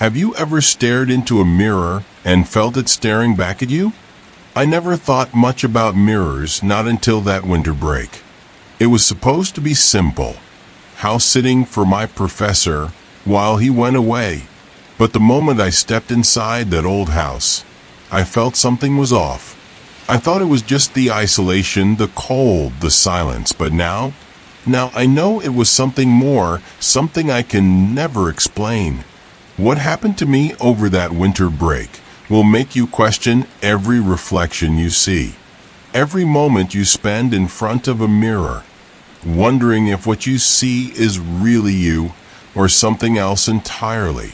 Have you ever stared into a mirror and felt it staring back at you? I never thought much about mirrors, not until that winter break. It was supposed to be simple, house sitting for my professor while he went away. But the moment I stepped inside that old house, I felt something was off. I thought it was just the isolation, the cold, the silence, but now I know it was something more, something I can never explain. What happened to me over that winter break will make you question every reflection you see, every moment you spend in front of a mirror, wondering if what you see is really you or something else entirely.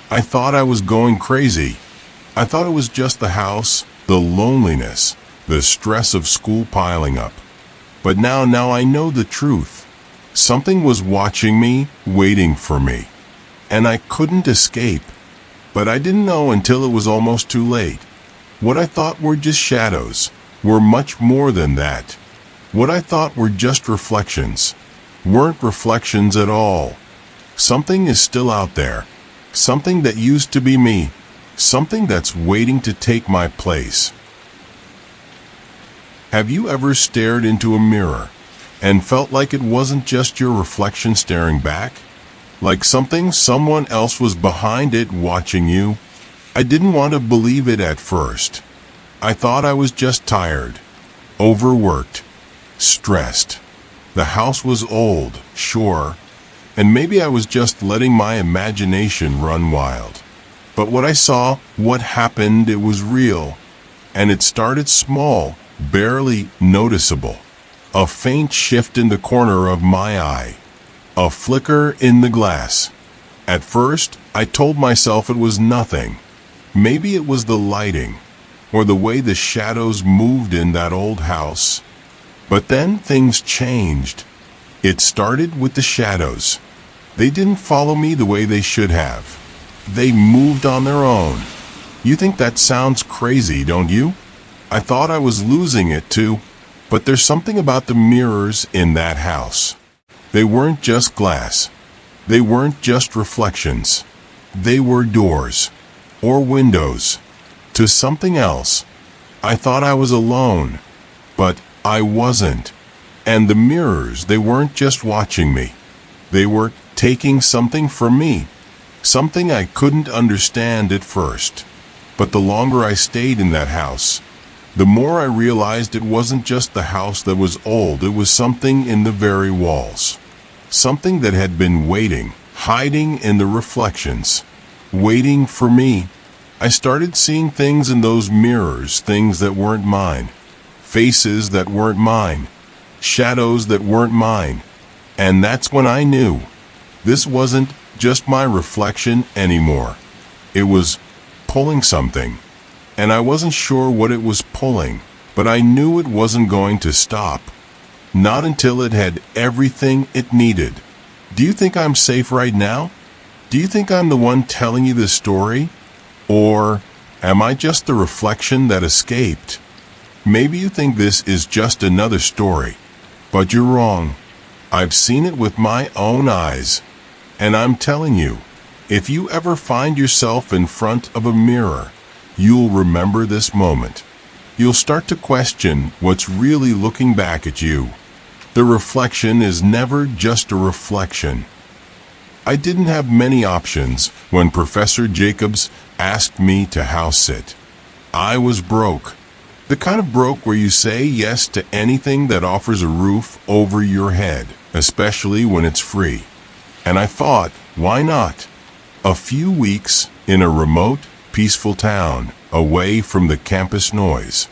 I thought I was going crazy. I thought it was just the house, the loneliness, the stress of school piling up. But now I know the truth. Something was watching me, waiting for me, and I couldn't escape. But I didn't know until it was almost too late. What I thought were just shadows were much more than that. What I thought were just reflections weren't reflections at all. Something is still out there, something that used to be me, something that's waiting to take my place. Have you ever stared into a mirror and felt like it wasn't just your reflection staring back? Like someone else was behind it watching you? I didn't want to believe it at first. I thought I was just tired, overworked, stressed. The house was old, sure, and maybe I was just letting my imagination run wild. But what I saw, what happened, it was real. And it started small, barely noticeable. A faint shift in the corner of my eye. A flicker in the glass. At first, I told myself it was nothing. Maybe it was the lighting, or the way the shadows moved in that old house. But then things changed. It started with the shadows. They didn't follow me the way they should have. They moved on their own. You think that sounds crazy, don't you? I thought I was losing it too, but there's something about the mirrors in that house. They weren't just glass. They weren't just reflections. They were doors, or windows, to something else. I thought I was alone, but I wasn't. And the mirrors, they weren't just watching me. They were taking something from me. Something I couldn't understand at first. But the longer I stayed in that house, the more I realized it wasn't just the house that was old, it was something in the very walls. Something that had been waiting, hiding in the reflections, waiting for me. I started seeing things in those mirrors, things that weren't mine, faces that weren't mine, shadows that weren't mine. And that's when I knew this wasn't just my reflection anymore. It was pulling something, and I wasn't sure what it was pulling, but I knew it wasn't going to stop. Not until it had everything it needed. Do you think I'm safe right now? Do you think I'm the one telling you this story? Or am I just the reflection that escaped? Maybe you think this is just another story, but you're wrong. I've seen it with my own eyes. And I'm telling you, if you ever find yourself in front of a mirror, you'll remember this moment. You'll start to question what's really looking back at you. The reflection is never just a reflection. I didn't have many options when Professor Jacobs asked me to house sit. I was broke. The kind of broke where you say yes to anything that offers a roof over your head, especially when it's free. And I thought, why not? A few weeks in a remote, peaceful town, away from the campus noise.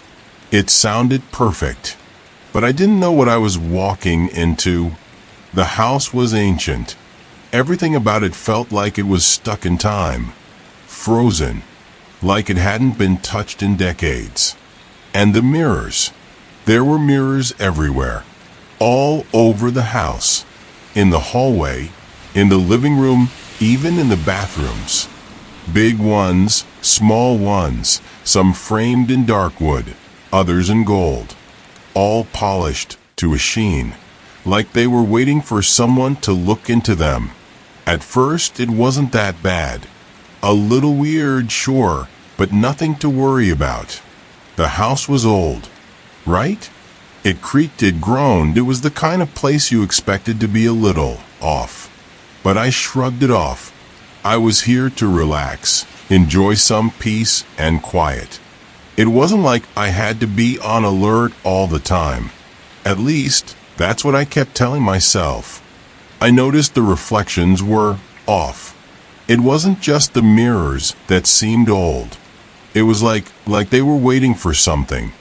It sounded perfect, but I didn't know what I was walking into. The house was ancient. Everything about it felt like it was stuck in time, frozen, like it hadn't been touched in decades. And the mirrors. There were mirrors everywhere, all over the house, in the hallway, in the living room, even in the bathrooms. Big ones, small ones, some framed in dark wood, others in gold, all polished to a sheen, like they were waiting for someone to look into them. At first, it wasn't that bad. A little weird, sure, but nothing to worry about. The house was old, right? It creaked, it groaned. It was the kind of place you expected to be a little off. But I shrugged it off. I was here to relax, enjoy some peace and quiet. It wasn't like I had to be on alert all the time. At least, that's what I kept telling myself. I noticed the reflections were off. It wasn't just the mirrors that seemed old. It was like they were waiting for something.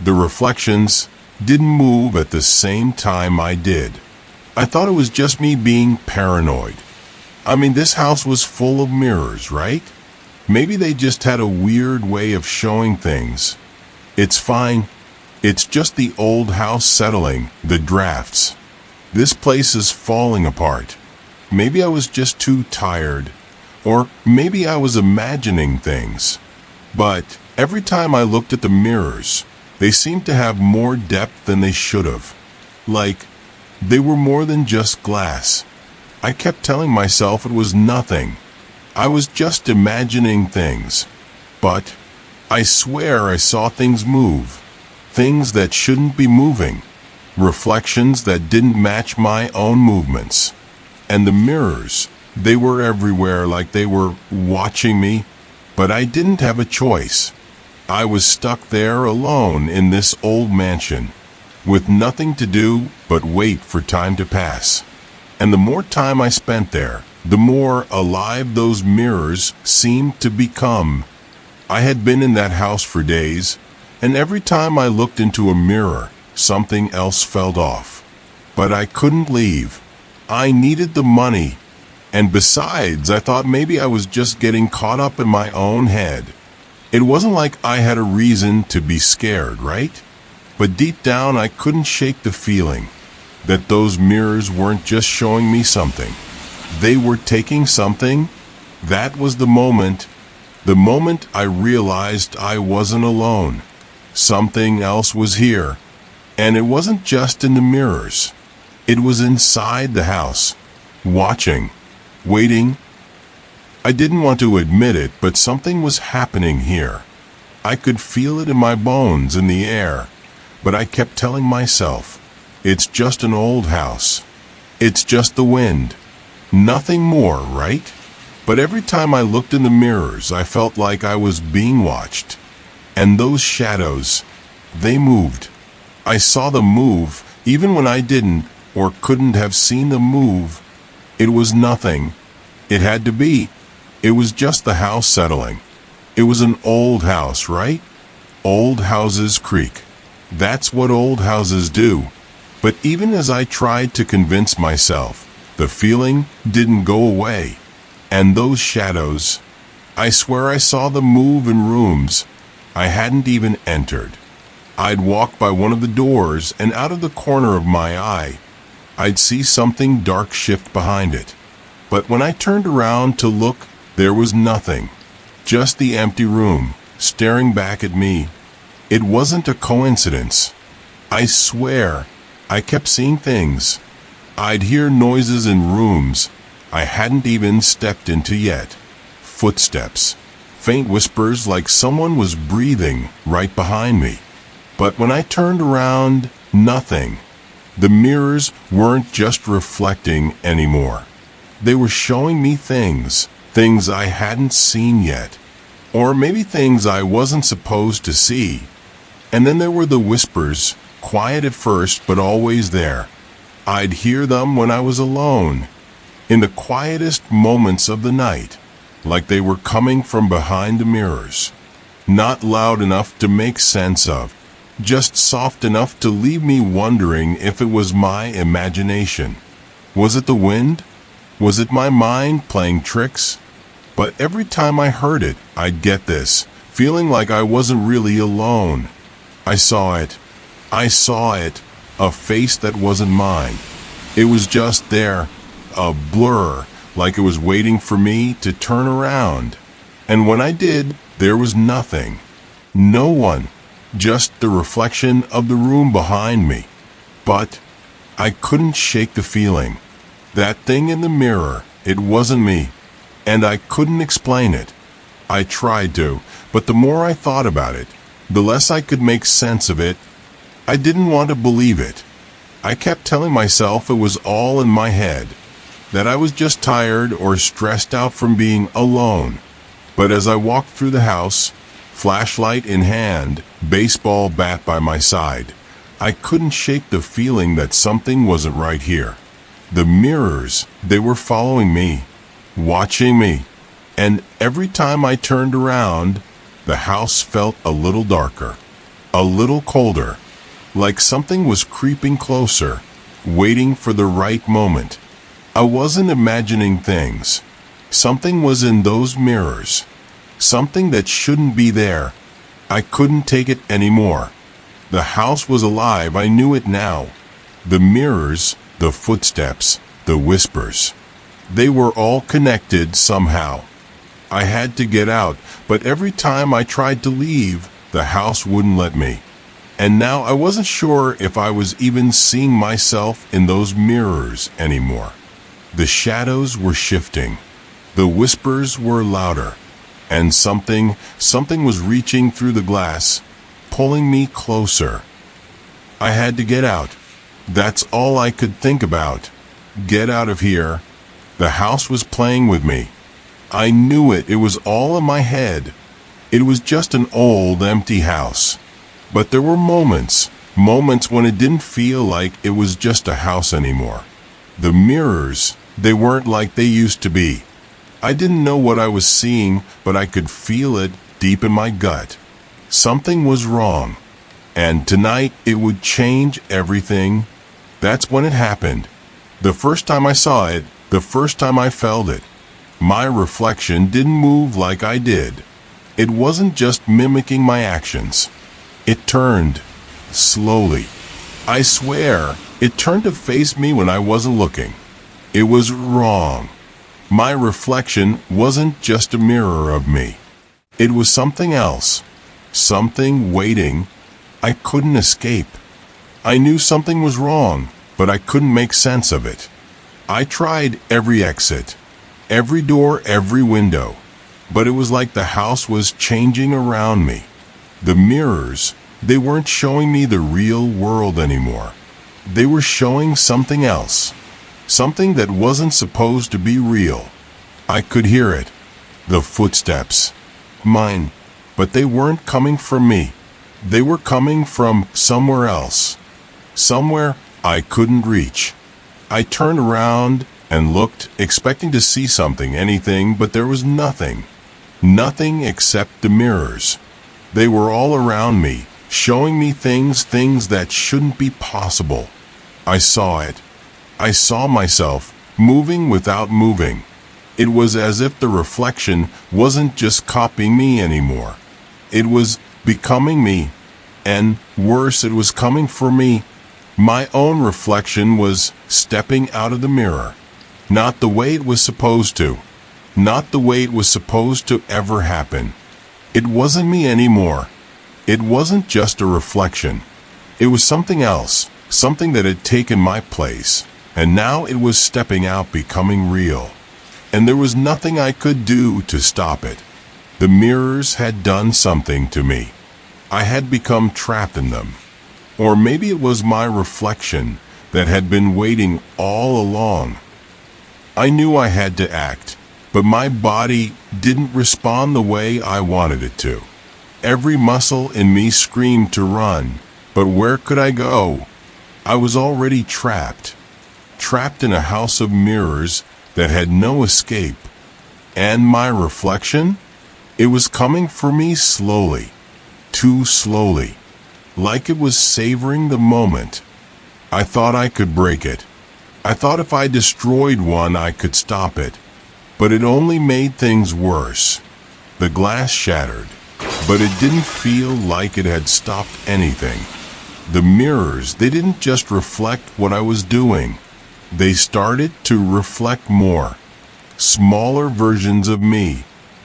The reflections didn't move at the same time I did. I thought it was just me being paranoid. I mean, this house was full of mirrors, right? Maybe they just had a weird way of showing things. It's fine. It's just the old house settling, the drafts. This place is falling apart. Maybe I was just too tired. Or maybe I was imagining things. But every time I looked at the mirrors, they seemed to have more depth than they should have. Like, they were more than just glass. I kept telling myself it was nothing. I was just imagining things. But I swear I saw things move. Things that shouldn't be moving. Reflections that didn't match my own movements. And the mirrors, they were everywhere, like they were watching me. But I didn't have a choice. I was stuck there alone in this old mansion, with nothing to do but wait for time to pass. And the more time I spent there, the more alive those mirrors seemed to become. I had been in that house for days, and every time I looked into a mirror, something else fell off. But I couldn't leave. I needed the money. And besides, I thought maybe I was just getting caught up in my own head. It wasn't like I had a reason to be scared, right? But deep down, I couldn't shake the feeling that those mirrors weren't just showing me something. They were taking something. That was the moment I realized I wasn't alone. Something else was here. And it wasn't just in the mirrors. It was inside the house, watching, waiting. I didn't want to admit it, but something was happening here. I could feel it in my bones, in the air. But I kept telling myself, it's just an old house. It's just the wind. Nothing more, right? But every time I looked in the mirrors, I felt like I was being watched. And those shadows, they moved. I saw them move, even when I didn't or couldn't have seen them move. It was nothing. It had to be. It was just the house settling. It was an old house, right? Old houses creak. That's what old houses do. But even as I tried to convince myself, the feeling didn't go away. And those shadows, I swear I saw them move in rooms I hadn't even entered. I'd walk by one of the doors, and out of the corner of my eye, I'd see something dark shift behind it. But when I turned around to look, there was nothing. Just the empty room, staring back at me. It wasn't a coincidence. I swear, I kept seeing things. I'd hear noises in rooms I hadn't even stepped into yet. Footsteps. Faint whispers like someone was breathing right behind me. But when I turned around, nothing. The mirrors weren't just reflecting anymore. They were showing me things I hadn't seen yet. Or maybe things I wasn't supposed to see. And then there were the whispers, quiet at first but always there. I'd hear them when I was alone, in the quietest moments of the night, like they were coming from behind the mirrors. Not loud enough to make sense of, just soft enough to leave me wondering if it was my imagination. Was it the wind? Was it my mind playing tricks? But every time I heard it, I'd get this feeling like I wasn't really alone. I saw it, a face that wasn't mine. It was just there, a blur, like it was waiting for me to turn around. And when I did, there was nothing. No one. Just the reflection of the room behind me. But I couldn't shake the feeling. That thing in the mirror, it wasn't me. and I couldn't explain it. I tried to, but the more I thought about it, the less I could make sense of it. I didn't want to believe it. I kept telling myself it was all in my head, that I was just tired or stressed out from being alone. But as I walked through the house, flashlight in hand, baseball bat by my side, I couldn't shake the feeling that something wasn't right here. The mirrors, they were following me, watching me, and every time I turned around, the house felt a little darker, a little colder, like something was creeping closer, waiting for the right moment. I wasn't imagining things. Something was in those mirrors, something that shouldn't be there. I couldn't take it anymore. The house was alive, I knew it now. The mirrors, the footsteps, the whispers. They were all connected somehow. I had to get out, but every time I tried to leave, the house wouldn't let me. And now I wasn't sure if I was even seeing myself in those mirrors anymore. The shadows were shifting. The whispers were louder. And something was reaching through the glass, pulling me closer. I had to get out. That's all I could think about. Get out of here. The house was playing with me. I knew it. It was all in my head. It was just an old, empty house. But there were moments when it didn't feel like it was just a house anymore. The mirrors, they weren't like they used to be. I didn't know what I was seeing, but I could feel it deep in my gut. Something was wrong. And tonight it would change everything. That's when it happened. The first time I saw it, the first time I felt it, my reflection didn't move like I did. It wasn't just mimicking my actions. It turned, slowly. I swear, it turned to face me when I wasn't looking. It was wrong. My reflection wasn't just a mirror of me. It was something else. Something waiting. I couldn't escape. I knew something was wrong, but I couldn't make sense of it. I tried every exit, every door, every window, but it was like the house was changing around me. The mirrors, they weren't showing me the real world anymore. They were showing something else, something that wasn't supposed to be real. I could hear it, the footsteps, mine, but they weren't coming from me. They were coming from somewhere else, somewhere I couldn't reach. I turned around and looked, expecting to see something, anything, but there was nothing. Nothing except the mirrors. They were all around me, showing me things that shouldn't be possible. I saw it. I saw myself, moving without moving. It was as if the reflection wasn't just copying me anymore. It was becoming me, and worse, it was coming for me. My own reflection was stepping out of the mirror, not the way it was supposed to, not the way it was supposed to ever happen. It wasn't me anymore. It wasn't just a reflection. It was something else, something that had taken my place, and now it was stepping out, becoming real. And there was nothing I could do to stop it. The mirrors had done something to me. I had become trapped in them. Or maybe it was my reflection that had been waiting all along. I knew I had to act, but my body didn't respond the way I wanted it to. Every muscle in me screamed to run, but where could I go? I was already trapped in a house of mirrors that had no escape. And my reflection? It was coming for me slowly, too slowly, like it was savoring the moment. I thought I could break it. I thought if I destroyed one, I could stop it. But it only made things worse. The glass shattered, but it didn't feel like it had stopped anything. The mirrors, they didn't just reflect what I was doing. They started to reflect more. Smaller versions of me,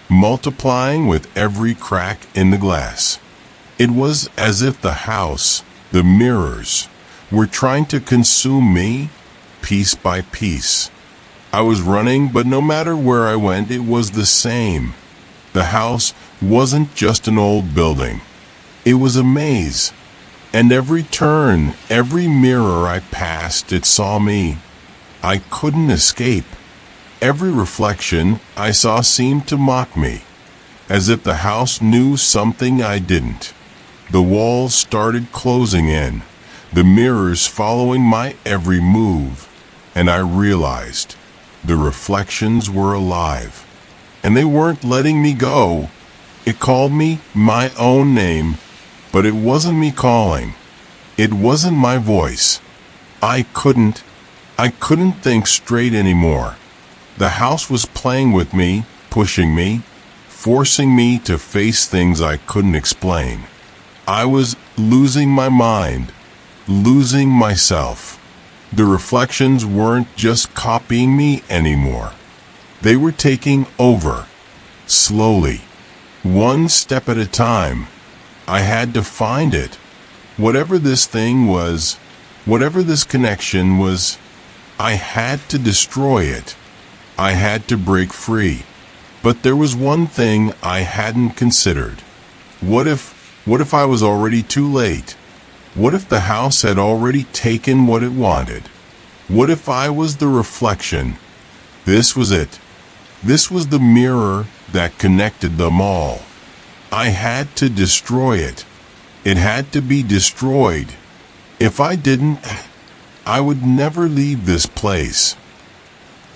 multiplying with every crack in the glass. It was as if the house, the mirrors, were trying to consume me piece by piece. I was running, but no matter where I went, it was the same. The house wasn't just an old building. It was a maze. And every turn, every mirror I passed, it saw me. I couldn't escape. Every reflection I saw seemed to mock me, as if the house knew something I didn't. The walls started closing in, the mirrors following my every move, and I realized the reflections were alive, and they weren't letting me go. It called me my own name, but it wasn't me calling. It wasn't my voice. I couldn't think straight anymore. The house was playing with me, pushing me, forcing me to face things I couldn't explain. I was losing my mind, losing myself. The reflections weren't just copying me anymore. They were taking over, slowly, one step at a time. I had to find it. Whatever this thing was, whatever this connection was, I had to destroy it. I had to break free. But there was one thing I hadn't considered. What if I was already too late? What if the house had already taken what it wanted? What if I was the reflection? This was it. This was the mirror that connected them all. I had to destroy it. It had to be destroyed. If I didn't, I would never leave this place.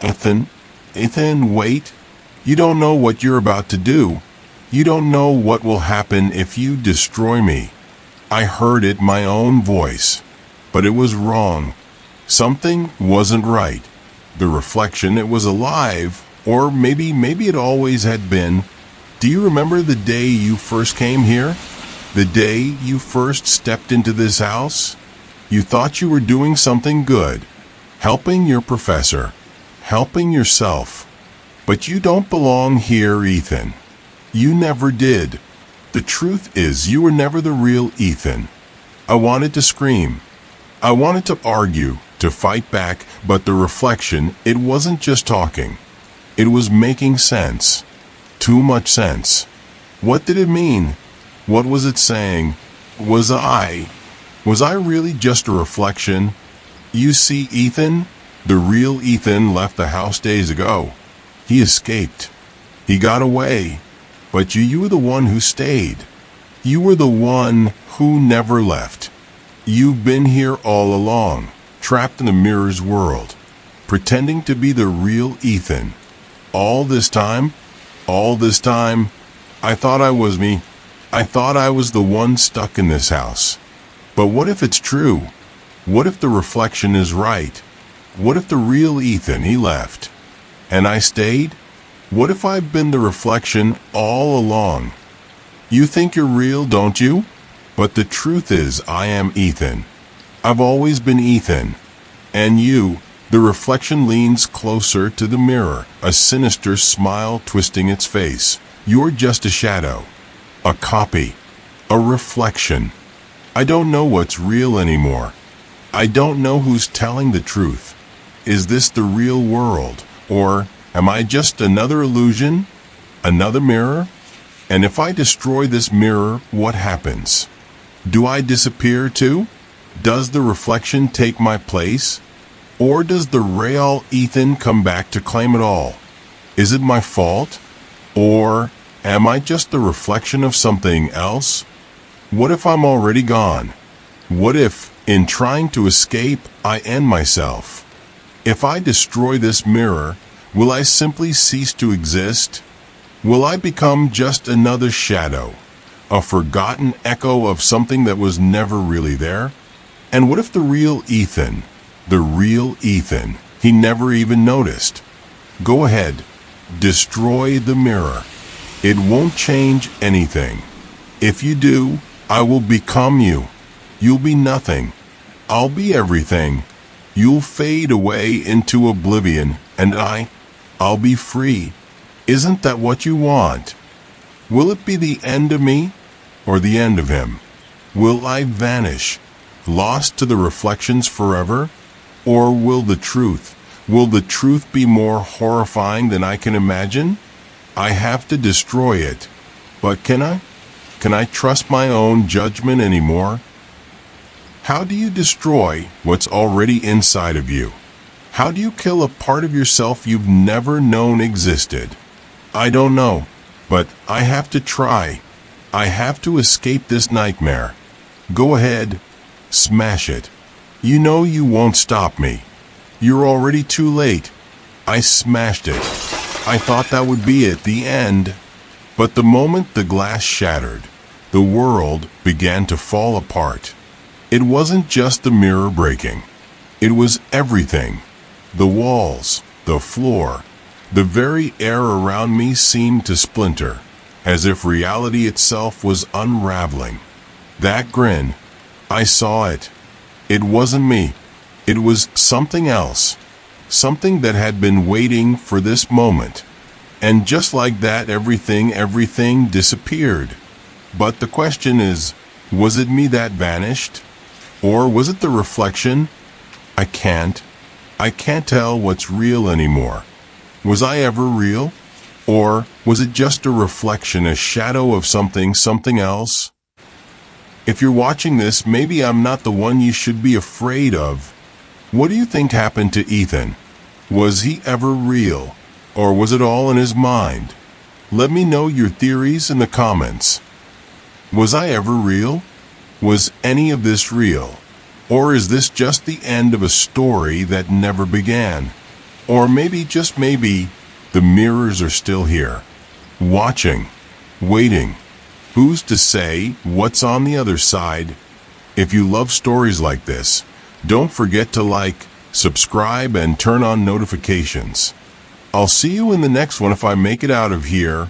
Ethan, wait. You don't know what you're about to do. You don't know what will happen if you destroy me. I heard it, my own voice. But it was wrong. Something wasn't right. The reflection, it was alive, or maybe it always had been. Do you remember the day you first came here? The day you first stepped into this house? You thought you were doing something good, helping your professor, helping yourself. But you don't belong here, Ethan. You never did. The truth is, you were never the real Ethan. I wanted to scream. I wanted to argue, to fight back, but the reflection, it wasn't just talking. It was making sense. Too much sense. What did it mean? What was it saying? Was I really just a reflection? You see, Ethan, the real Ethan left the house days ago. He escaped. He got away. But you were the one who stayed. You were the one who never left. You've been here all along, trapped in the mirror's world, pretending to be the real Ethan. All this time, I thought I was me. I thought I was the one stuck in this house. But what if it's true? What if the reflection is right? What if the real Ethan, he left, and I stayed? What if I've been the reflection all along? You think you're real, don't you? But the truth is, I am Ethan. I've always been Ethan. And you, the reflection, leans closer to the mirror, a sinister smile twisting its face. You're just a shadow, a copy, a reflection. I don't know what's real anymore. I don't know who's telling the truth. Is this the real world, or am I just another illusion, another mirror? And if I destroy this mirror, what happens? Do I disappear too? Does the reflection take my place? Or does the real Ethan come back to claim it all? Is it my fault? Or am I just the reflection of something else? What if I'm already gone? What if, in trying to escape, I end myself? If I destroy this mirror, will I simply cease to exist? Will I become just another shadow, a forgotten echo of something that was never really there? And what if the real Ethan, he never even noticed? Go ahead, destroy the mirror. It won't change anything. If you do, I will become you. You'll be nothing. I'll be everything. You'll fade away into oblivion, and I'll be free. Isn't that what you want? Will it be the end of me, or the end of him? Will I vanish, lost to the reflections forever? Or will the truth, Will the truth be more horrifying than I can imagine? I have to destroy it. But can I? Can I trust my own judgment anymore? How do you destroy what's already inside of you? How do you kill a part of yourself you've never known existed? I don't know, but I have to try. I have to escape this nightmare. Go ahead, smash it. You know you won't stop me. You're already too late. I smashed it. I thought that would be it, the end. But the moment the glass shattered, the world began to fall apart. It wasn't just the mirror breaking. It was everything. The walls, the floor, the very air around me seemed to splinter, as if reality itself was unraveling. That grin, I saw it. It wasn't me. It was something else. Something that had been waiting for this moment. And just like that, everything disappeared. But the question is, was it me that vanished? Or was it the reflection? I can't tell what's real anymore. Was I ever real? Or was it just a reflection, a shadow of something else? If you're watching this, maybe I'm not the one you should be afraid of. What do you think happened to Ethan? Was he ever real? Or was it all in his mind? Let me know your theories in the comments. Was I ever real? Was any of this real? Or is this just the end of a story that never began? Or maybe, just maybe, the mirrors are still here, watching, waiting. Who's to say what's on the other side? If you love stories like this, don't forget to like, subscribe, and turn on notifications. I'll see you in the next one if I make it out of here.